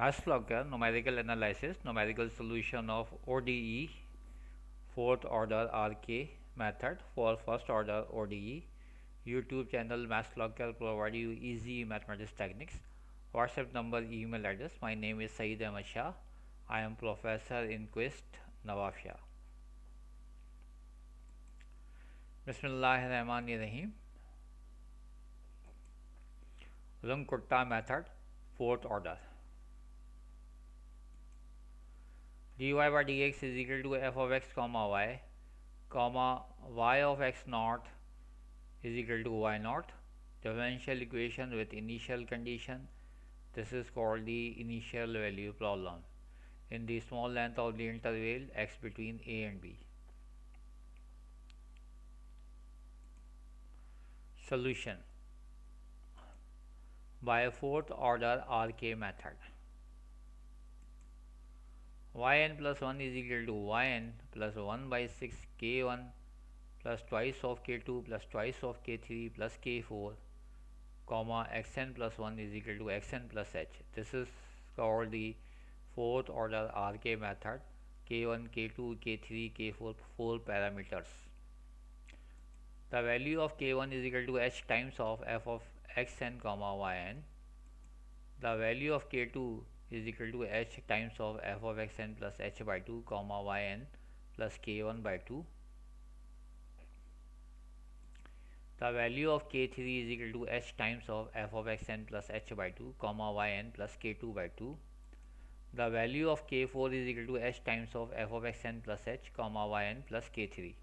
Maslow's numerical analysis, numerical solution of ODE, fourth order RK method for first order ODE. YouTube channel Maslow's provide you easy mathematics techniques. WhatsApp number, email address. My name is Saeed Ahmad Shah. I am professor in Quest, Nawabshah. Bismillahirrahmanirrahim. Rungue Kutta method, fourth order. dy by dx is equal to f of x comma y of x naught is equal to y naught. Differential equation with initial condition. This is called the initial value problem in the small length of the interval x between a and b. Solution by a fourth order RK method. Yn plus 1 is equal to yn plus 1 by 6 k1 plus twice of k2 plus twice of k3 plus k4 comma xn plus 1 is equal to xn plus h. This is called the fourth order RK method. K1, K2, K3, K4, 4 parameters. The value of K1 is equal to h times of f of xn comma yn. The value of K2 is equal to h times of f of xn plus h by 2 comma yn plus k1 by 2. The value of k3 is equal to h times of f of xn plus h by 2 comma yn plus k2 by 2. The value of k4 is equal to h times of f of xn plus h comma yn plus k3.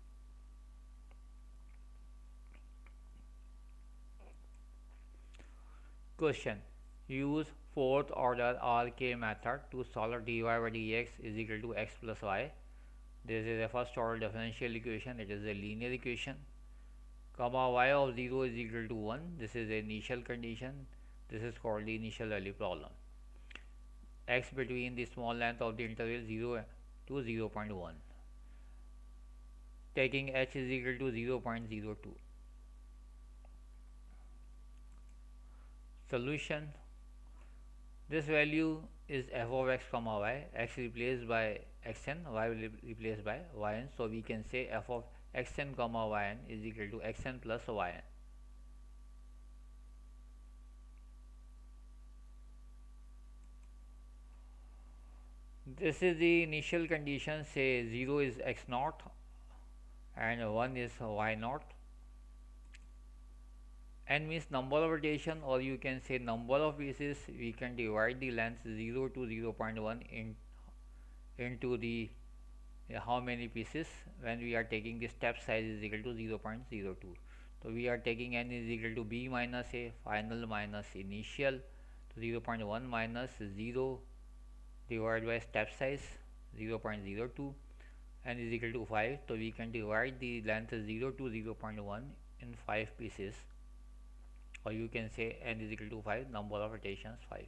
Question: use fourth order RK method to solve dy by dx is equal to x plus y. This is a first order differential equation. It is a linear equation. Comma y of 0 is equal to 1. This is the initial condition. This is called the initial value problem. X between the small length of the interval 0 to 0.1. Taking h is equal to 0.02. Solution: this value is f of x comma y, x replaced by xn, y replaced by yn. So we can say f of xn comma yn is equal to xn plus yn. This is the initial condition. Say 0 is x naught and 1 is y naught. N means number of rotation, or you can say number of pieces. We can divide the length 0 to 0.1 into the how many pieces when we are taking the step size is equal to 0.02. So we are taking n is equal to b minus a final minus initial, to 0.1 minus 0 divided by step size 0.02, n is equal to 5. So we can divide the length 0 to 0.1 in 5 pieces, or you can say n is equal to 5, number of rotations 5.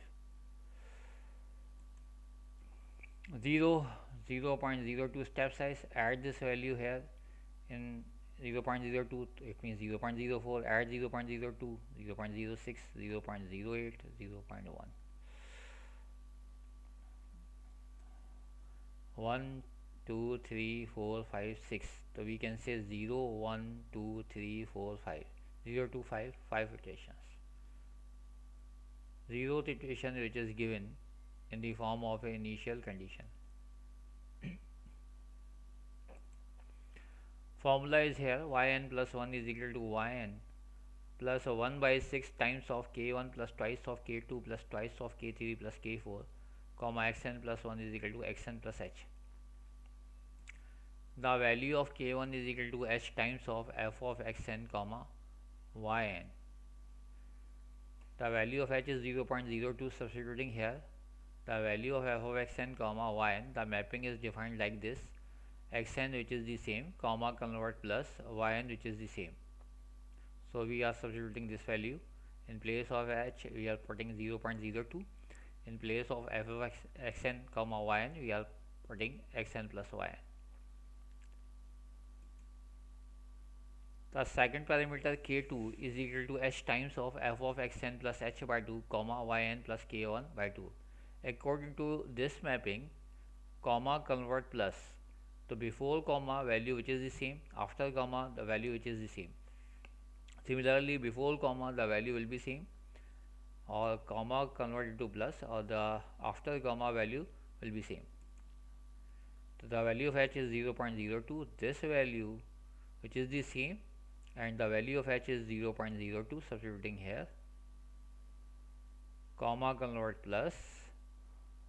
0.02 step size, add this value here in 0.02, it means 0.04, add 0.02, 0.06, 0.08, 0.1. 1, 2, 3, 4, 5, 6. So we can say 0, 1, 2, 3, 4, 5. 0 to 5, 5 rotations. 0th iteration which is given in the form of an initial condition. Formula is here: yn plus 1 is equal to yn plus 1 by 6 times of k1 plus twice of k2 plus twice of k3 plus k4 comma xn plus 1 is equal to xn plus h. The value of k1 is equal to h times of f of xn comma yn. The value of h is 0.02. Substituting here the value of f of xn comma yn, the mapping is defined like this: xn which is the same comma convert plus yn which is the same. So we are substituting this value. In place of h we are putting 0.02. In place of f of xn comma yn we are putting xn plus yn. The second parameter k2 is equal to h times of f of xn plus h by 2 comma yn plus k1 by 2. According to this mapping, comma convert plus. So before comma value which is the same, after comma the value which is the same. Similarly, before comma the value will be same, or comma converted to plus, or the after comma value will be same. So the value of h is 0.02, this value which is the same, and the value of h is 0.02, substituting here, comma convert plus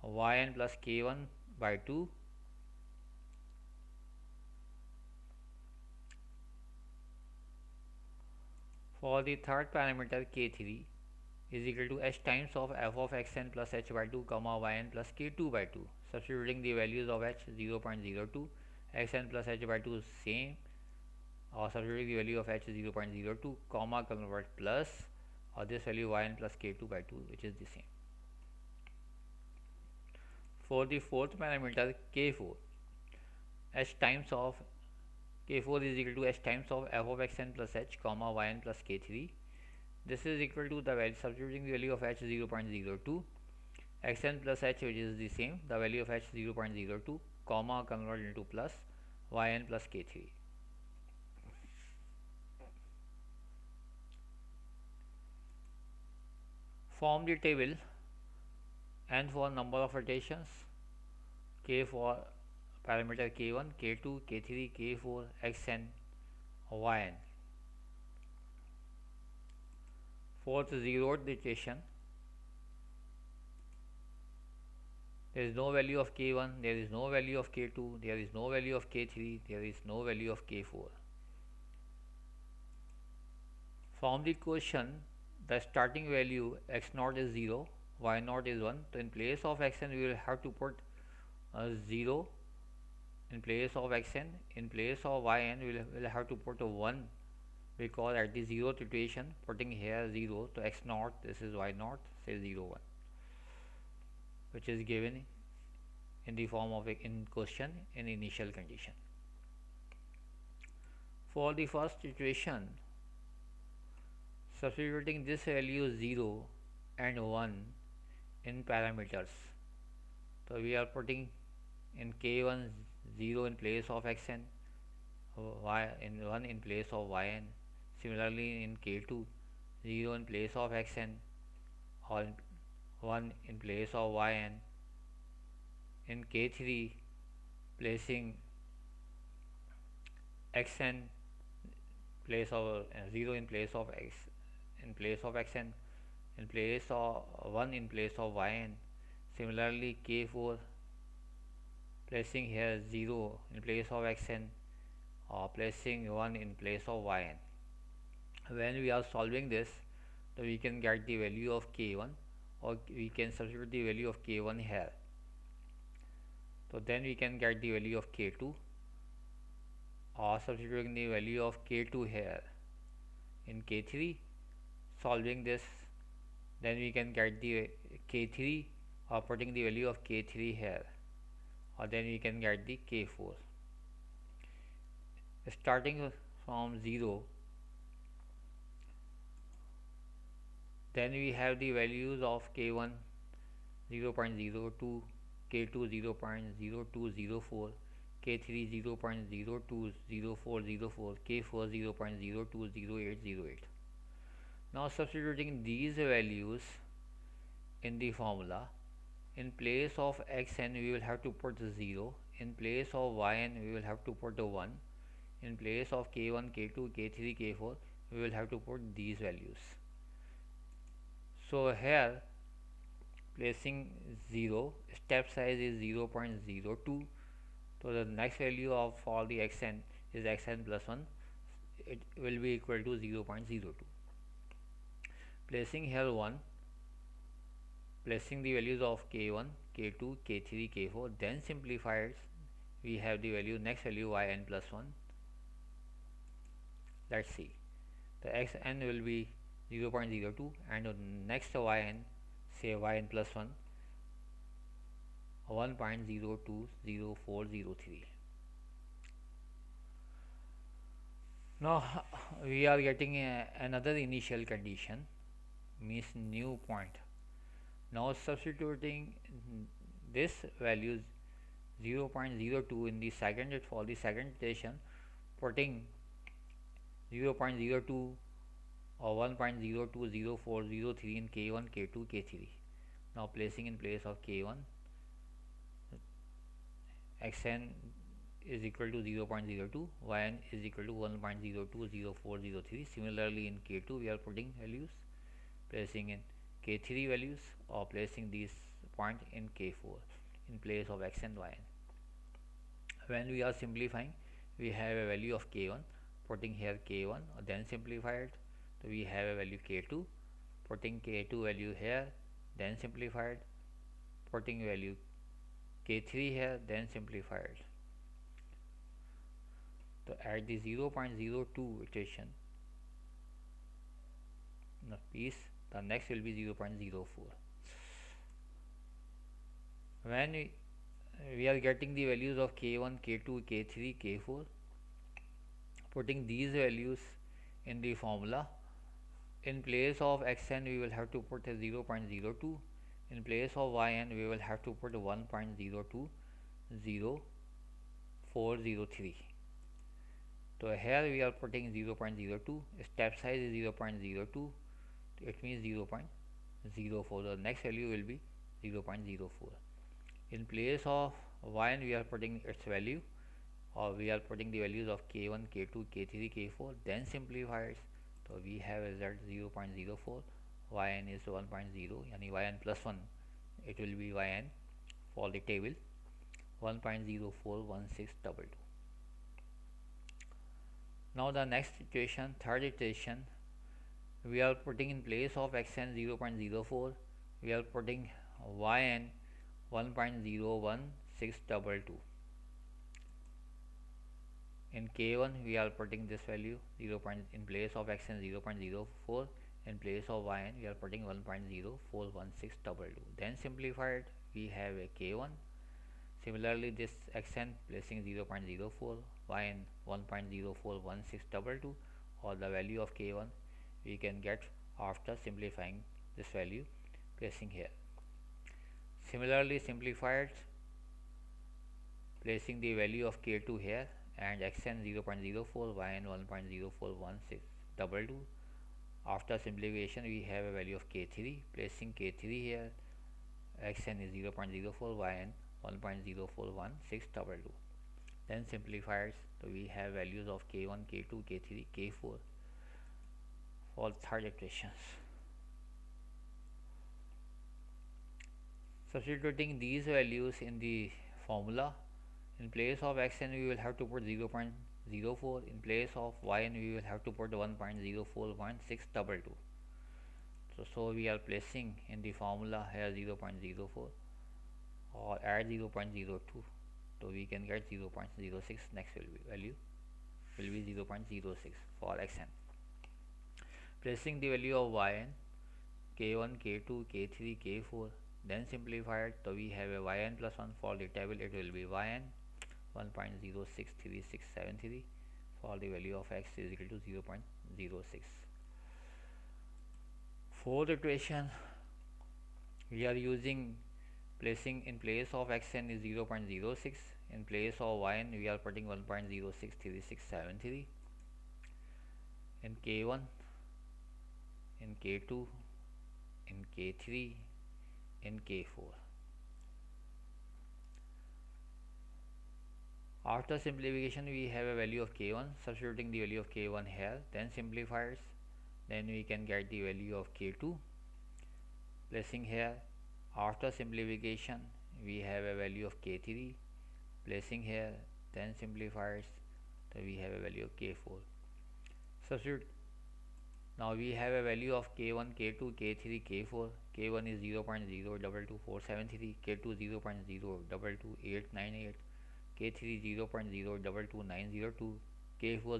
yn plus k1 by 2 for the third parameter k3 is equal to h times of f of xn plus h by 2 comma yn plus k2 by 2, substituting the values of h 0.02, xn plus h by 2 same, or substituting the value of h 0.02, comma convert plus, or this value yn plus k2 by 2 which is the same. For the fourth parameter k4, h times of k4 is equal to h times of f of xn plus h comma yn plus k3. This is equal to the value, substituting the value of h 0.02, xn plus h which is the same, the value of h 0.02, comma convert into plus yn plus k3. Form the table n for number of iterations, k for parameter k1, k2, k3, k4, xn, yn. For the zeroth iteration, there is no value of k1, there is no value of k2, there is no value of k3, there is no value of k4. From the question, the starting value x0 is 0, y0 is 1. So in place of xn we will have to put 0 in place of xn. In place of yn we will have to put a 1, because at the 0th iteration putting here 0, so x0, this is y0, say 0 1, which is given in the form of in question in initial condition. For the first iteration, substituting this value 0 and 1 in parameters, so we are putting in k1 0 in place of xn, y in 1 in place of yn. Similarly in k2 0 in place of xn, or 1 in place of yn. In k3 placing xn place of 0 in place of x in place of xn, in place of 1 in place of yn. Similarly k4 placing here 0 in place of xn, or placing 1 in place of yn. When we are solving this, so we can get the value of k1, or we can substitute the value of k1 here. So then we can get the value of k2, or substituting the value of k2 here. In k3 solving this, then we can get the k3, or putting the value of k3 here, or then we can get the k4. Starting from 0, then we have the values of k1 0.02, k2 0.0204, k3 0.020404, k4 0.020808. Now substituting these values in the formula, in place of xn we will have to put 0, in place of yn we will have to put a 1, in place of k1, k2, k3, k4 we will have to put these values. So here placing 0, step size is 0.02, so the next value of for the xn is xn plus 1, it will be equal to 0.02. Placing here 1, placing the values of k1, k2, k3, k4, then simplified we have the value, next value yn plus 1. Let's see, the xn will be 0.02, and next yn, say yn plus 1, 1.020403. Now we are getting another initial condition, means new point. Now substituting this value 0.02 in the second for the second iteration, putting 0.02 or 1.020403 in K1, K2, K3. Now placing in place of K1, xn is equal to 0.02, yn is equal to 1.020403. Similarly in K2 we are putting values, placing in K3 values or placing these point in K4 in place of x and yn. When we are simplifying, we have a value of K1, putting here K1, then simplified, so we have a value K2, putting K2 value here, then simplified, putting value K3 here, then simplified. So at the 0.02 iteration piece, the next will be 0.04. When we are getting the values of K1, K2, K3, K4, putting these values in the formula, in place of xn we will have to put a 0.02, in place of yn we will have to put 1.020403. So here we are putting 0.02, step size is 0.02, it means 0.04. The next value will be 0.04. In place of yn we are putting its value, or we are putting the values of K1, K2, K3, K4, then simplified. So we have result 0.04, yn is 1.0, yani yn plus 1, it will be yn for the table 1.041622. Now the next iteration, third iteration, we are putting in place of xn 0.04, we are putting yn 1.01622. In K1 we are putting this value 0. In place of xn 0.04, in place of yn we are putting 1.041622. Then simplified, we have a K1. Similarly this xn placing 0.04, yn 1.041622, or the value of K1 we can get after simplifying this value, placing here. Similarly simplified, placing the value of K2 here and xn 0.04, yn 1.041622. After simplification we have a value of K3, placing K3 here, xn is 0.04, yn 1.041622. Then simplified, so we have values of K1, K2, K3, K4 for third iterations. Substituting these values in the formula, in place of xn we will have to put 0.04, in place of yn we will have to put 1.041622. So we are placing in the formula here 0.04 or add 0.02, so we can get 0.06. Next value will be 0.06 for xn. Placing the value of yn, K1, K2, K3, K4, then simplified, so we have a yn plus 1 for the table, it will be yn 1.063673, for the value of x is equal to 0.06. Fourth iteration, we are using, placing in place of xn is 0.06, in place of yn we are putting 1.063673 in K1, in K2, in K3, in K4. After simplification we have a value of K1, substituting the value of K1 here, then simplifiers, then we can get the value of K2, placing here. After simplification we have a value of K3, placing here, then simplifiers, so we have a value of K4. Substitute. Now we have a value of K1, K2, K3, K4. K1 is 0.022473, K2 0.022898, K3 0.022902, K4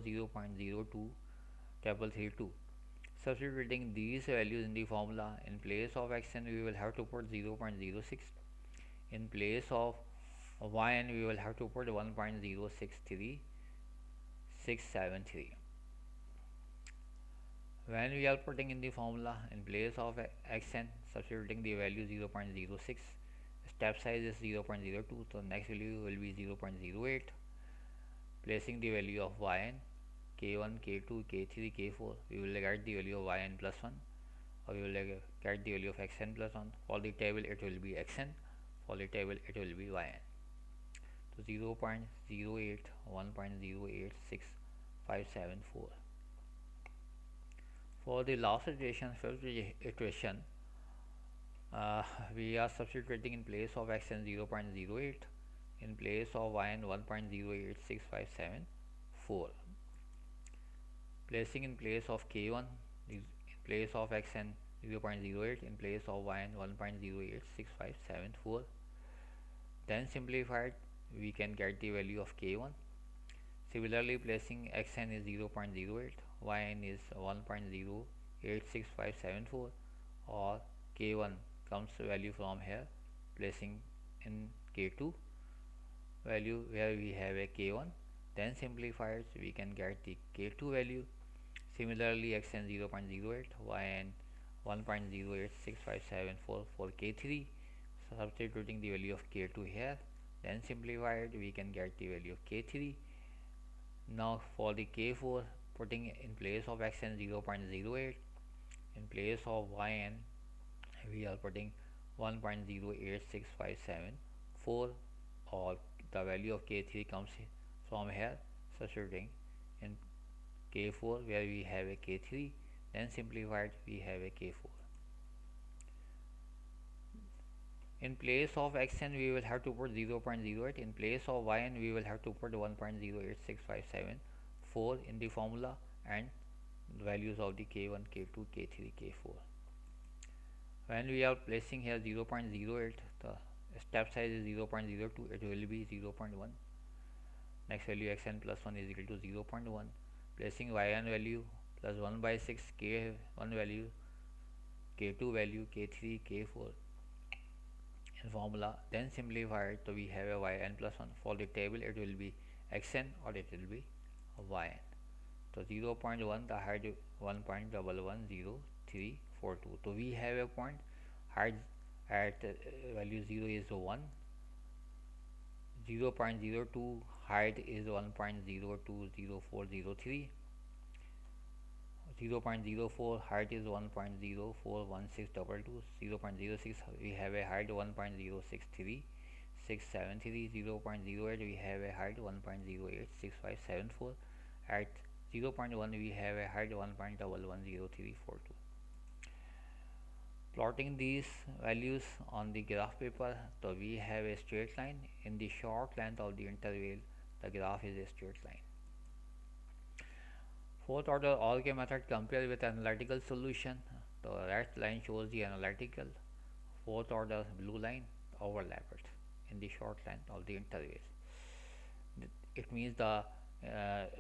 0.023332. Substituting these values in the formula, in place of xn we will have to put 0.06, in place of yn we will have to put 1.063673. When we are putting in the formula in place of xn, substituting the value 0.06, step size is 0.02, so next value will be 0.08. Placing the value of yn, k1, k2, k3, k4, we will get the value of yn plus 1, or we will get the value of xn plus 1. For the table it will be xn, for the table it will be yn. So 0.08, 1.086574. For the last iteration, fifth iteration, we are substituting in place of xn 0.08, in place of yn 1.086574. Placing in place of k1 in place of xn 0.08, in place of yn 1.086574. Then simplified, we can get the value of k1. Similarly, placing xn is 0.08, yn is 1.086574, or k1 comes value from here, placing in k2 value where we have a k1. Then simplified, we can get the k2 value. Similarly, xn 0.08, yn 1.086574 for k3, substituting the value of k2 here. Then simplified, we can get the value of k3. Now for the k4, putting in place of xn 0.08, in place of yn we are putting 1.086574, or the value of k3 comes from here, substituting in k4 where we have a k3. Then simplified, we have a k4. In place of xn we will have to put 0.08, in place of yn we will have to put 1.086574 in the formula, and the values of the k1, k2, k3, k4. When we are placing here 0.08, the step size is 0.02, it will be 0.1. Next value xn plus 1 is equal to 0.1. Placing yn value plus 1 by 6, k1 value, k2 value, k3, k4 in formula. Then simplified, so we have a yn plus 1. For the table it will be xn, or it will be yn. So 0.1, the height 1.110342. So we have a point, height at value 0 is 1, 0.02 height is 1.020403, 0.04 height is 1.041622, 0.06 we have a height 1.063673, 0.08 we have a height 1.086574, at 0.1 we have a height 1.110342. Plotting these values on the graph paper, so we have a straight line. In the short length of the interval, the graph is a straight line. Fourth order ODE method compared with analytical solution. The red line shows the analytical. Fourth order blue line overlapped in the short length of the interval. It means the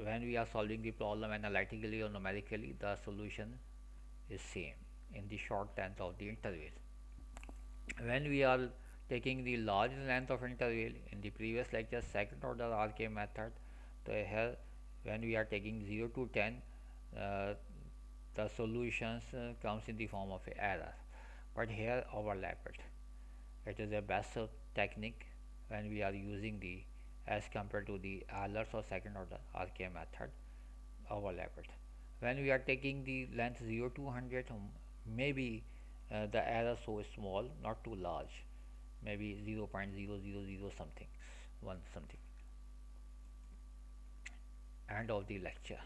when we are solving the problem analytically or numerically, the solution is same in the short length of the interval. When we are taking the large length of interval, in the previous lecture second order ODE method, so here when we are taking 0 to 10, the solutions comes in the form of error, but here overlapped. It is a best technique when we are using the as compared to the Euler's or second order ODE method, overlapped. When we are taking the length 0 to 100, maybe the error so small, not too large, maybe 0.000 something, 1 something. End of the lecture.